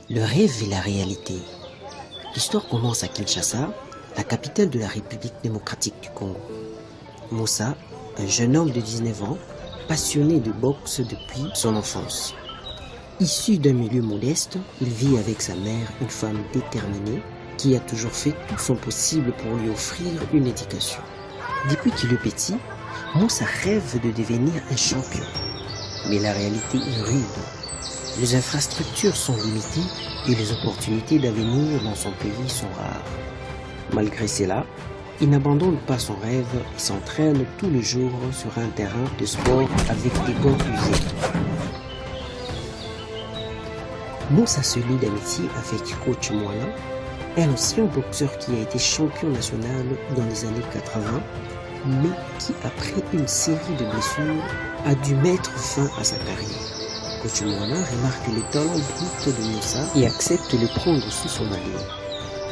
Le rêve et la réalité. L'histoire commence à Kinshasa, la capitale de la République démocratique du Congo. Moussa, un jeune homme de 19 ans, passionné de boxe depuis son enfance. Issu d'un milieu modeste, il vit avec sa mère, une femme déterminée, qui a toujours fait tout son possible pour lui offrir une éducation. Depuis qu'il est petit, Moussa rêve de devenir un champion. Mais la réalité est rude. Les infrastructures sont limitées et les opportunités d'avenir dans son pays sont rares. Malgré cela, il n'abandonne pas son rêve et s'entraîne tous les jours sur un terrain de sport avec des gants usés. Moussa se lie d'amitié avec Coach Moana, un ancien boxeur qui a été champion national dans les années 80, mais qui, après une série de blessures, a dû mettre fin à sa carrière. Coach Moana remarque le talent brut de Moussa et accepte de le prendre sous son aile.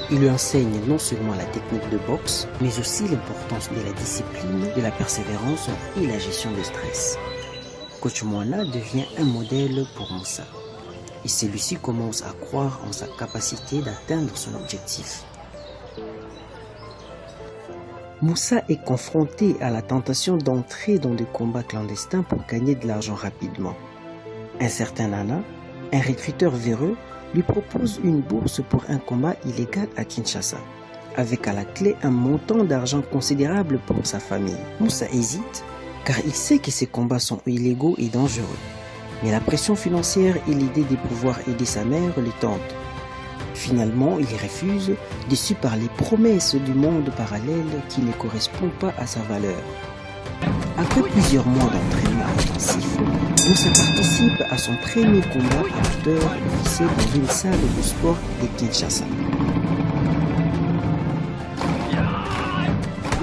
Il lui enseigne non seulement la technique de boxe, mais aussi l'importance de la discipline, de la persévérance et la gestion du stress. Coach Moana devient un modèle pour Moussa. Et celui-ci commence à croire en sa capacité d'atteindre son objectif. Moussa est confronté à la tentation d'entrer dans des combats clandestins pour gagner de l'argent rapidement. Un certain Nana, un recruteur véreux, lui propose une bourse pour un combat illégal à Kinshasa, avec à la clé un montant d'argent considérable pour sa famille. Moussa hésite, car il sait que ces combats sont illégaux et dangereux. Mais la pression financière et l'idée de pouvoir aider sa mère le tentent. Finalement, il refuse, déçu par les promesses du monde parallèle qui ne correspondent pas à sa valeur. Après plusieurs mois d'entraînement intensif, Moussa participe à son premier combat amateur officiel dans une salle de sport de Kinshasa.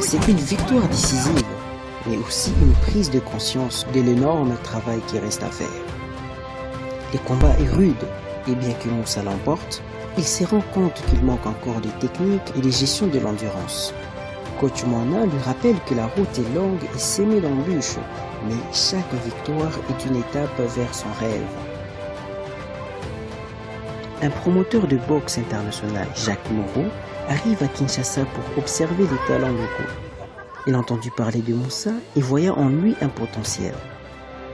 C'est une victoire décisive, mais aussi une prise de conscience de l'énorme travail qui reste à faire. Le combat est rude, et bien que Moussa l'emporte, il se rend compte qu'il manque encore de technique et de gestion de l'endurance. Coach Moana lui rappelle que la route est longue et semée d'embûches, mais chaque victoire est une étape vers son rêve. Un promoteur de boxe international, Jacques Moreau, arrive à Kinshasa pour observer les talents locaux. Il a entendu parler de Moussa et voyant en lui un potentiel.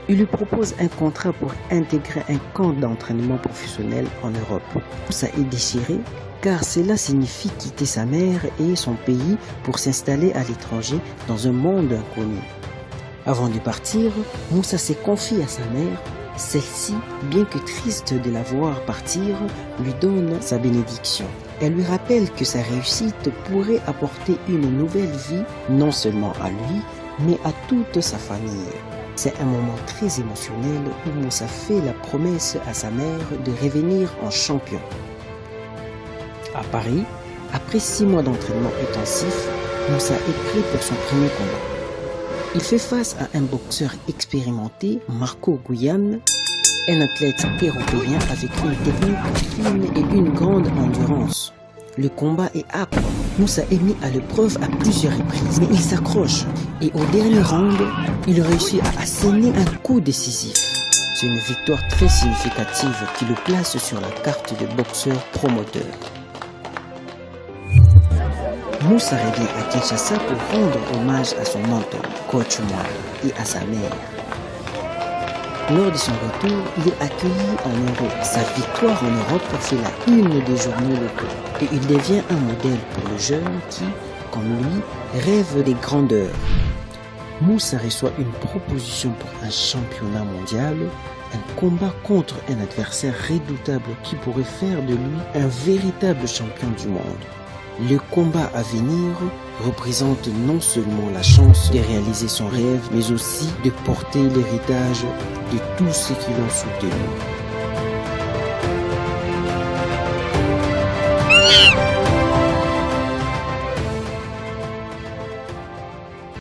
Il lui propose un contrat pour intégrer un camp d'entraînement professionnel en Europe. Moussa est déchiré car cela signifie quitter sa mère et son pays pour s'installer à l'étranger dans un monde inconnu. Avant de partir, Moussa se confie à sa mère. Celle-ci, bien que triste de la voir partir, lui donne sa bénédiction. Elle lui rappelle que sa réussite pourrait apporter une nouvelle vie, non seulement à lui, mais à toute sa famille. C'est un moment très émotionnel où Moussa fait la promesse à sa mère de revenir en champion. À Paris, après 6 mois d'entraînement intensif, Moussa est prêt pour son premier combat. Il fait face à un boxeur expérimenté, Marco Guyane, un athlète européen avec une technique fine et une grande endurance. Le combat est âpre. Moussa est mis à l'épreuve à plusieurs reprises, mais il s'accroche et au dernier round, il réussit à asséner un coup décisif. C'est une victoire très significative qui le place sur la carte de boxeur promoteur. Moussa revient à Kinshasa pour rendre hommage à son mentor, Coach Moana, et à sa mère. Lors de son retour, il est accueilli en Europe. Sa victoire en Europe fait la une des journaux locaux et il devient un modèle pour le jeune qui, comme lui, rêve des grandeurs. Moussa reçoit une proposition pour un championnat mondial, un combat contre un adversaire redoutable qui pourrait faire de lui un véritable champion du monde. Le combat à venir représente non seulement la chance de réaliser son rêve, mais aussi de porter l'héritage de tous ceux qui l'ont soutenu.